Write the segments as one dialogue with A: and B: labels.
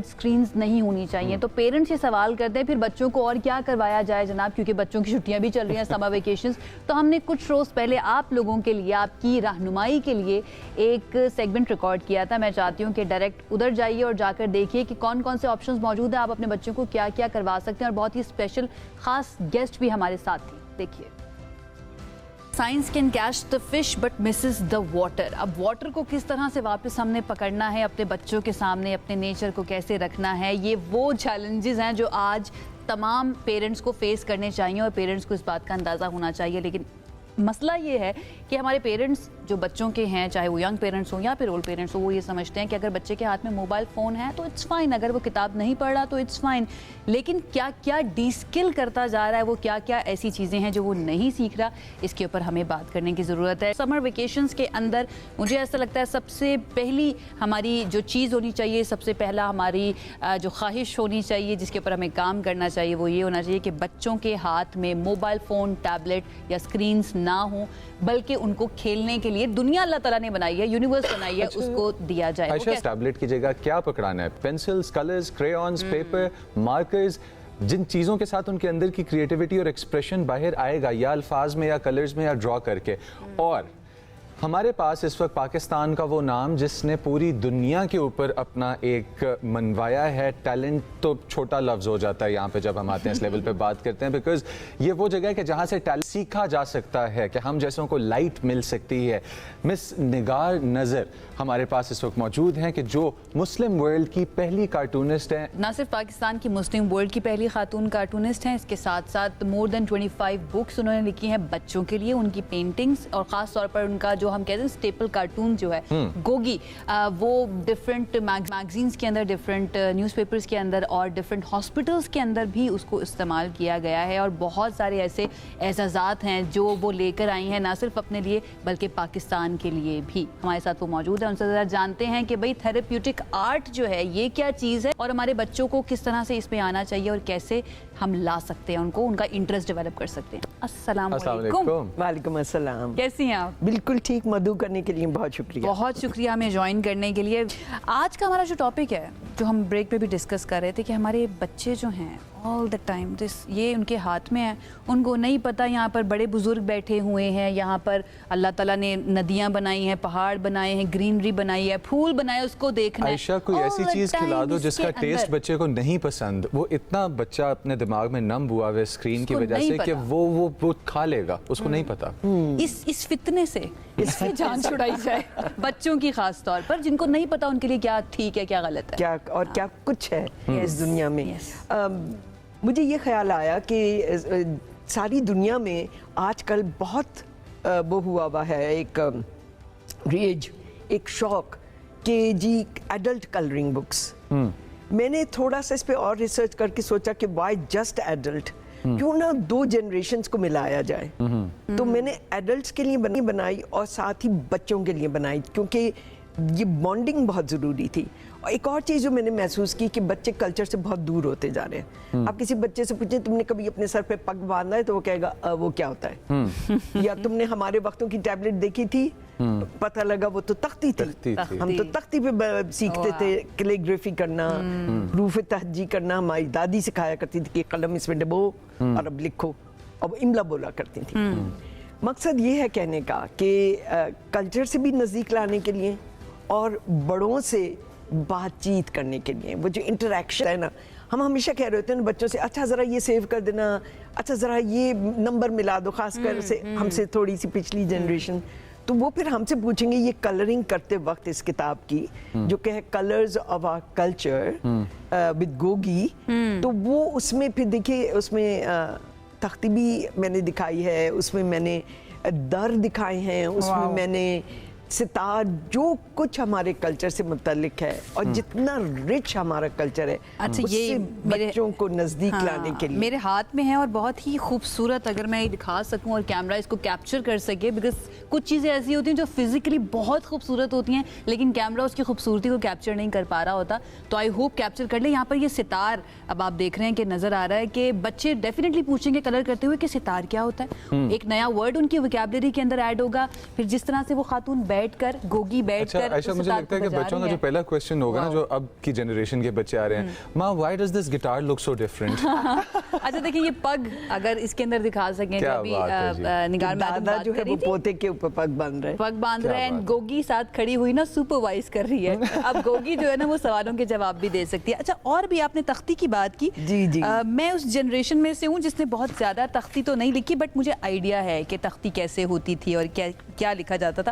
A: Screens नहीं होनी चाहिए। तो पेरेंट्स ये सवाल करते हैं फिर बच्चों को और क्या करवाया जाए जनाब, क्योंकि बच्चों की छुट्टियां भी चल रही हैं, समर वेकेशंस। तो हमने कुछ रोज़ पहले आप लोगों के लिए, आपकी रहनुमाई के लिए एक सेगमेंट रिकॉर्ड किया था। मैं चाहती हूँ कि डायरेक्ट उधर जाइए और जाकर देखिए कि कौन कौन से ऑप्शंस मौजूद हैं, आप अपने बच्चों को क्या क्या करवा सकते हैं। और बहुत ही स्पेशल खास गेस्ट भी हमारे साथ थी, देखिए। Science can catch the fish but Mrs the water. अब वाटर को किस तरह से वापस हमने पकड़ना है अपने बच्चों के सामने, अपने नेचर को कैसे रखना है, ये वो चैलेंजेस हैं जो आज तमाम पेरेंट्स को फेस करने चाहिए और पेरेंट्स को इस बात का अंदाज़ा होना चाहिए। लेकिन मसला ये है कि हमारे पेरेंट्स जो बच्चों के हैं, चाहे वो यंग पेरेंट्स हों या फिर ओल्ड पेरेंट्स हों, वो ये समझते हैं कि अगर बच्चे के हाथ में मोबाइल फ़ोन है तो इट्स फाइन, अगर वो किताब नहीं पढ़ रहा तो इट्स फाइन। लेकिन क्या क्या डिस्किल करता जा रहा है, वो क्या क्या ऐसी चीज़ें हैं जो वो नहीं सीख रहा, इसके ऊपर हमें बात करने की ज़रूरत है। समर वेकेशंस के अंदर मुझे ऐसा लगता है सबसे पहली हमारी जो चीज़ होनी चाहिए, सबसे पहला हमारी जो ख्वाहिश होनी चाहिए, जिसके ऊपर हमें काम करना चाहिए, वो ये होना चाहिए कि बच्चों के हाथ में मोबाइल फ़ोन, टैबलेट या स्क्रीन्स ना हो, बल्कि उनको खेलने के लिए दुनिया अल्लाह ताला ने बनाई है, यूनिवर्स बनाई है, उसको दिया जाए।
B: अच्छा, टैबलेट की जगह क्या पकड़ाना है? Pencils, colours, crayons, paper, markers, जिन चीज़ों के साथ उनके अंदर की क्रिएटिविटी और एक्सप्रेशन बाहर आएगा, या अल्फाज में या कलर्स में या ड्रॉ करके। और हमारे पास इस वक्त पाकिस्तान का वो नाम जिसने पूरी दुनिया के ऊपर अपना एक मनवाया है। टैलेंट तो छोटा लफ्ज़ हो जाता है यहाँ पे जब हम आते हैं, इस लेवल पे बात करते हैं, बिकॉज ये वो जगह है कि जहाँ से टैलेंट सीखा जा सकता है, कि हम जैसों को लाइट मिल सकती है। मिस निगार नज़र हमारे पास इस वक्त मौजूद हैं, कि जो मुस्लिम वर्ल्ड की पहली कार्टूनिस्ट हैं।
A: ना सिर्फ पाकिस्तान की, मुस्लिम वर्ल्ड की पहली खातून कार्टूनिस्ट हैं, इसके साथ साथ मोर देन 25 बुक्स उन्होंने लिखी हैं बच्चों के लिए, उनकी पेंटिंग्स, और ख़ास तौर पर उनका जो हम कहते हैं स्टेपल कार्टून जो है गोगी, वो डिफरेंट मैगजीन्स के अंदर, डिफरेंट न्यूज़पेपर्स के अंदर और डिफरेंट हॉस्पिटल्स के अंदर भी उसको इस्तेमाल किया गया है। और बहुत सारे ऐसे एजाज़ात हैं जो वो लेकर आई हैं, ना सिर्फ अपने लिए बल्कि पाकिस्तान के लिए भी। हमारे साथ वो मौजूद है, उनसे ज़रा जानते हैं कि भाई थेरेप्यूटिक आर्ट जो है ये क्या चीज़ है और हमारे बच्चों को किस तरह से इसमें आना चाहिए और कैसे हम ला सकते हैं, उनको उनका इंटरेस्ट डेवलप कर सकते हैं। अस्सलाम वालेकुम।
C: वालेकुम अस्सलाम।
A: कैसी हैं आप?
C: बिल्कुल ठीक। मधु करने के लिए बहुत शुक्रिया।
A: बहुत शुक्रिया हमें ज्वाइन करने के लिए। आज का हमारा जो टॉपिक है, जो हम ब्रेक पे भी डिस्कस कर रहे थे, कि हमारे बच्चे जो हैं ऑल द टाइम ये उनके हाथ में है, उनको नहीं पता यहाँ पर बड़े बुजुर्ग बैठे हुए हैं, यहाँ पर अल्लाह ताला ने नदियाँ बनाई हैं, पहाड़ बनाए हैं, ग्रीनरी बनाई है, फूल बनाए, उसको देखना है।
B: आयशा, कोई ऐसी चीज़ खिला दो जिसका टेस्ट बच्चे को नहीं पसंद, वो इतना बच्चा अपने दिमाग में नम हुआ है स्क्रीन की वजह से कि वो खा लेगा, उसको नहीं पता।
A: इस फितने से इससे जान छुड़ाई जाए बच्चों की, खास तौर पर जिनको नहीं पता उनके लिए क्या ठीक है, क्या गलत है,
C: क्या और क्या कुछ है इस दुनिया में। मुझे ये ख्याल आया कि सारी दुनिया में आजकल बहुत वो हुआ है एक रेज, एक शौक कि जी एडल्ट कलरिंग बुक्स। मैंने थोड़ा सा इस पे और रिसर्च करके सोचा कि वाई जस्ट एडल्ट, क्यों ना दो जनरेशंस को मिलाया जाए। तो मैंने एडल्ट्स के लिए बनाई और साथ ही बच्चों के लिए बनाई, क्योंकि ये बॉन्डिंग बहुत ज़रूरी थी। और एक और चीज़ जो मैंने महसूस की कि बच्चे कल्चर से बहुत दूर होते जा रहे हैं। आप किसी बच्चे से पूछें तुमने कभी अपने सर पे पग बांधा है, तो वो कहेगा वो क्या होता है। या तुमने हमारे वक्तों की टैबलेट देखी थी, पता लगा वो तो तख्ती थी। हम तो तख्ती पे सीखते थे कैलीग्राफी करना, रूफ तहजी करना। हमारी दादी सिखाया करती थी कि कलम इसमें डबो और अब लिखो, अब इमला बोला करती थी। मकसद ये है कहने का कि कल्चर से भी नज़दीक लाने के लिए और बड़ों से बातचीत करने के लिए, वो जो इंटरेक्शन है ना, हम हमेशा कह रहे होते हैं बच्चों से, अच्छा ज़रा ये सेव कर देना, अच्छा ज़रा ये नंबर मिला दो, खासकर से हमसे थोड़ी सी पिछली जनरेशन। तो वो फिर हमसे पूछेंगे ये कलरिंग करते वक्त इस किताब की जो कि है colours of our culture with Gogi, तो वो उसमें फिर देखिए उसमें तख्ती भी मैंने दिखाई है, उसमें मैंने दर दिखाए हैं, उसमें मैंने सितार, जो कुछ हमारे कल्चर से मुतल्लिक है और जितना रिच हमारा कल्चर है,
A: अच्छा,
C: ये बच्चों को नज़दीक लाने के लिए
A: मेरे हाथ में है और बहुत ही खूबसूरत, अगर मैं दिखा सकूं और कैमरा इसको कैप्चर कर सके, बिकॉज कुछ चीज़ें ऐसी होती हैं जो फिजिकली बहुत खूबसूरत होती हैं लेकिन कैमरा उसकी खूबसूरती को कैप्चर नहीं कर पा रहा होता, तो आई होप कैप्चर कर ले। यहाँ पर ये सितार अब आप देख रहे हैं कि नज़र आ रहा है कि बच्चे डेफिनेटली पूछेंगे कलर करते हुए कि सितार क्या होता है। एक नया वर्ड उनकी वोकैबुलरी के अंदर ऐड होगा, फिर जिस तरह से वो खातून बैठकर गोगी बैठकर
B: अच्छा ऐसा मुझे लगता है कि बच्चों का जो पहला क्वेश्चन होगा ना, जो अब की जनरेशन के बच्चे आ रहे हैं, माँ why does this guitar look so different.
A: अच्छा देखिए ये पग अगर इसके अंदर दिखा सकें,
B: क्या
A: जो अभी
B: बात है जी।
A: निगार मैडम
C: दादा
A: बात
C: जो है
A: कर
C: वो
A: रही थी,
C: पोते के ऊपर पग बांध रहे हैं।
A: पग बांध
B: क्या
A: रहे हैं,
B: बात है।
A: गोगी साथ खड़ी हुई ना सुपरवाइज कर रही है। अब गोगी जो है ना वो सवालों के जवाब भी दे सकती है। अच्छा और भी आपने तख्ती की बात की।
C: जी, जी।
A: मैं उस जनरेशन में से हूँ जिसने बहुत ज़्यादा तख्ती तो नहीं लिखी, बट मुझे आइडिया है कि तख्ती कैसे होती थी और क्या क्या लिखा जाता था।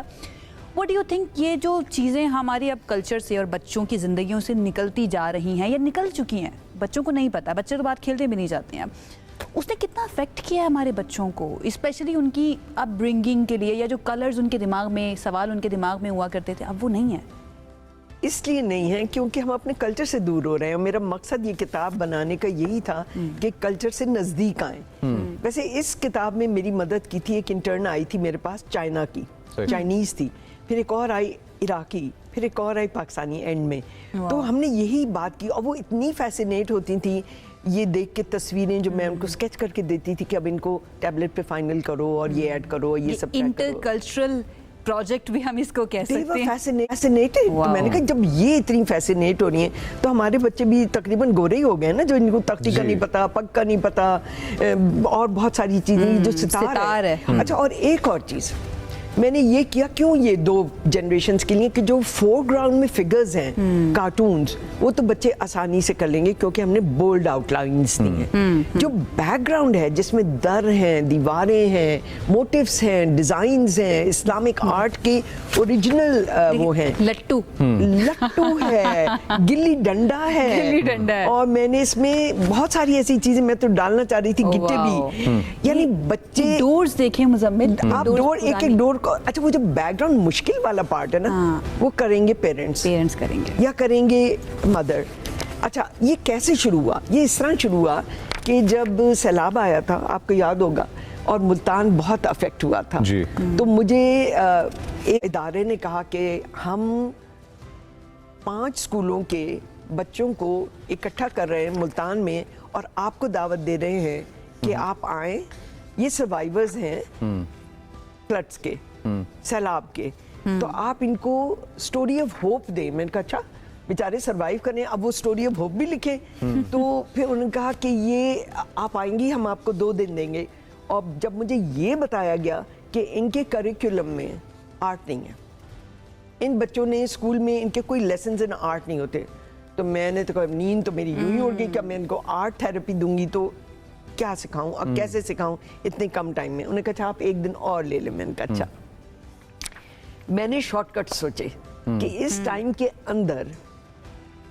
A: व्हाट डू यू थिंक, ये जो चीज़ें हमारी अब कल्चर से और बच्चों की ज़िंदगियों से निकलती जा रही हैं या निकल चुकी हैं, बच्चों को नहीं पता, बच्चे तो बात खेलते भी नहीं जाते हैं, उसने कितना अफेक्ट किया है हमारे बच्चों को, स्पेशली उनकी अपब्रिंगिंग के लिए, या जो कलर्स उनके दिमाग में, सवाल उनके दिमाग में हुआ करते थे अब वो नहीं है?
C: इसलिए नहीं है क्योंकि हम अपने कल्चर से दूर हो रहे हैं। और मेरा मकसद ये किताब बनाने का यही था कि कल्चर से नज़दीक आए। वैसे इस किताब में मेरी मदद की थी, एक इंटर्न आई थी मेरे पास चाइना की, चाइनीज़ थी, फिर एक और आई इराकी, फिर एक और आई पाकिस्तानी एंड में। तो हमने यही बात की और वो इतनी फैसिनेट होती थी ये देख के तस्वीरें जो मैं उनको स्केच करके देती थी कि अब इनको टैबलेट पे फाइनल करो और ये ऐड करो, ये सब
A: इंटरकल्चरल प्रोजेक्ट भी हम इसको कह सकते हैं।
C: फैसिनेटेड। तो मैंने कहा जब ये इतनी फैसिनेट हो रही है तो हमारे बच्चे भी तकरीबन गोरे ही हो गए ना, जो इनको तख्ती का नहीं पता, पग का नहीं पता, और बहुत सारी चीजें जो सितार है। अच्छा और एक और चीज मैंने ये किया, क्यों ये दो जनरेशंस के लिए, कि जो फोरग्राउंड में फिगर्स हैं कार्टून्स, वो तो बच्चे आसानी से कर लेंगे क्योंकि हमने बोल्ड आउटलाइंस दी हैं। जो बैकग्राउंड है जिसमें दर हैं, दीवारें हैं, मोटिव्स हैं, डिजाइन्स हैं, इस्लामिक आर्ट के ओरिजिनल वो हैं,
A: लट्टू
C: है, गिल्ली डंडा है, और मैंने इसमें बहुत सारी ऐसी चीजें मैं तो डालना चाह रही थी, गिट्टे भी, यानी बच्चे
A: डोर्स देखें मुजम्मिल,
C: आप डोर एक डोर। अच्छा वो जो बैकग्राउंड मुश्किल वाला पार्ट है ना, वो करेंगे पेरेंट्स
A: करेंगे
C: या करेंगे मदर। अच्छा ये कैसे शुरू हुआ? ये इस तरह शुरू हुआ कि जब सैलाब आया था, आपको याद होगा, और मुल्तान बहुत अफेक्ट हुआ था
B: जी।
C: तो मुझे एक इदारे ने कहा कि हम 5 स्कूलों के बच्चों को इकट्ठा कर रहे हैं मुल्तान में और आपको दावत दे रहे हैं कि आप आए, ये सर्वाइवर्स हैं फ्लड्स के, सैलाब के, तो आप इनको स्टोरी ऑफ होप दें। मैंने कहा अच्छा बेचारे सरवाइव करें, अब वो स्टोरी ऑफ होप भी लिखें। तो फिर उन्होंने कहा कि ये आप आएंगी, हम आपको 2 दिन देंगे। और जब मुझे ये बताया गया कि इनके करिकुलम में आर्ट नहीं है, इन बच्चों ने स्कूल में इनके कोई लेसन्स इन आर्ट नहीं होते, तो मैंने तो कहा नींद तो मेरी यूं ही उड़ गई कि मैं इनको आर्ट थेरेपी दूंगी तो क्या सिखाऊं और कैसे सिखाऊं इतने कम टाइम में। उन्होंने कहा अच्छा आप 1 दिन और ले लें। मैंने कहा अच्छा। मैंने शॉर्टकट सोचे कि इस टाइम के अंदर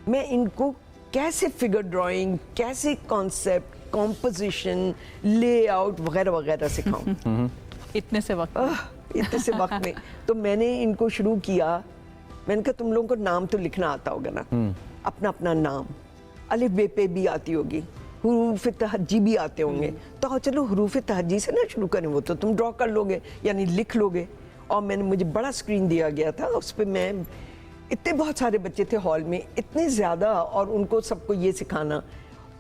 C: मैं इनको कैसे फिगर ड्राइंग, कैसे कॉन्सेप्ट, कॉम्पोजिशन, लेआउट वगैरह वगैरह सिखाऊं
A: इतने से वक्त
C: में। तो मैंने इनको शुरू किया, मैंने कहा तुम लोगों को नाम तो लिखना आता होगा ना, अपना अपना नाम, अलिफ बे पे भी आती होगी, हुरूफ तहज्जी भी आते होंगे, तो चलो हुरूफ तहज्जी से ना शुरू करें, वो तो तुम ड्रॉ कर लोगे यानी लिख लोगे। और मुझे बड़ा स्क्रीन दिया गया था, उस पर मैं इतने बहुत सारे बच्चे थे हॉल में, इतने ज़्यादा, और उनको सबको ये सिखाना,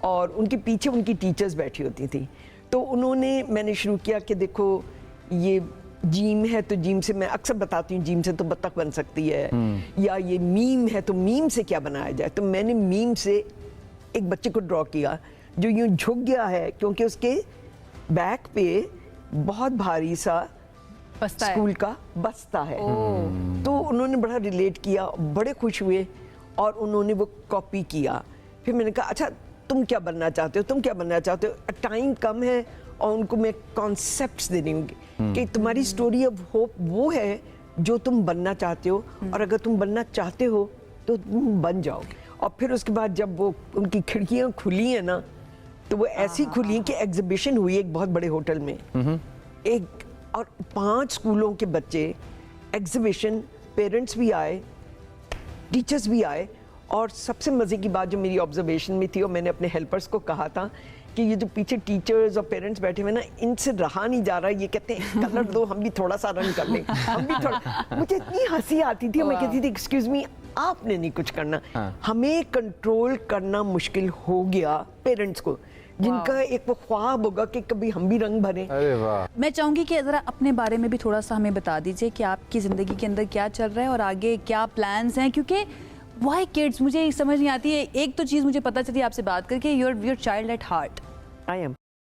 C: और उनके पीछे उनकी टीचर्स बैठी होती थी। तो मैंने शुरू किया कि देखो ये जीम है तो जीम से, मैं अक्सर बताती हूँ जीम से तो बत्तख बन सकती है, या ये मीम है तो मीम से क्या बनाया जाए। तो मैंने मीम से एक बच्चे को ड्रॉ किया जो यूं झुक गया है क्योंकि उसके बैक पे बहुत भारी सा स्कूल का बस्ता है। तो उन्होंने बड़ा रिलेट किया, बड़े खुश हुए और उन्होंने वो कॉपी किया। फिर मैंने कहा अच्छा तुम क्या बनना चाहते हो, तुम क्या बनना चाहते हो। टाइम कम है और उनको मैं कॉन्सेप्ट्स दे रही हूँ कि तुम्हारी स्टोरी ऑफ होप वो है जो तुम बनना चाहते हो, और अगर तुम बनना चाहते हो तो तुम बन जाओ। और फिर उसके बाद जब वो उनकी खिड़कियाँ खुली हैं ना, तो वो ऐसी खुली कि एग्जीबिशन हुई एक बहुत बड़े होटल में, एक और 5 स्कूलों के बच्चे, एग्जीबिशन, पेरेंट्स भी आए, टीचर्स भी आए। और सबसे मज़े की बात जो मेरी ऑब्जर्वेशन में थी, और मैंने अपने हेल्पर्स को कहा था कि ये जो पीछे टीचर्स और पेरेंट्स बैठे हुए ना, इनसे रहा नहीं जा रहा। ये कहते हैं कलर दो, हम भी थोड़ा सा रन कर लें, हम भी थोड़ा। मुझे इतनी हंसी आती थी, मैं कहती थी एक्सक्यूज मी, आपने नहीं कुछ करना। हमें कंट्रोल करना मुश्किल हो गया पेरेंट्स को, जिनका एक वो ख्वाब होगा कि कभी हम भी रंग भरें।
B: अरे वाह।
A: मैं चाहूंगी कि ज़रा अपने बारे में भी थोड़ा सा हमें बता दीजिए कि आपकी ज़िंदगी के अंदर क्या चल रहा है और आगे क्या प्लान्स हैं, क्योंकि वाई किड्स मुझे समझ नहीं आती है। एक तो चीज़ मुझे पता चली आपसे बात करके, your child at heart.
C: I M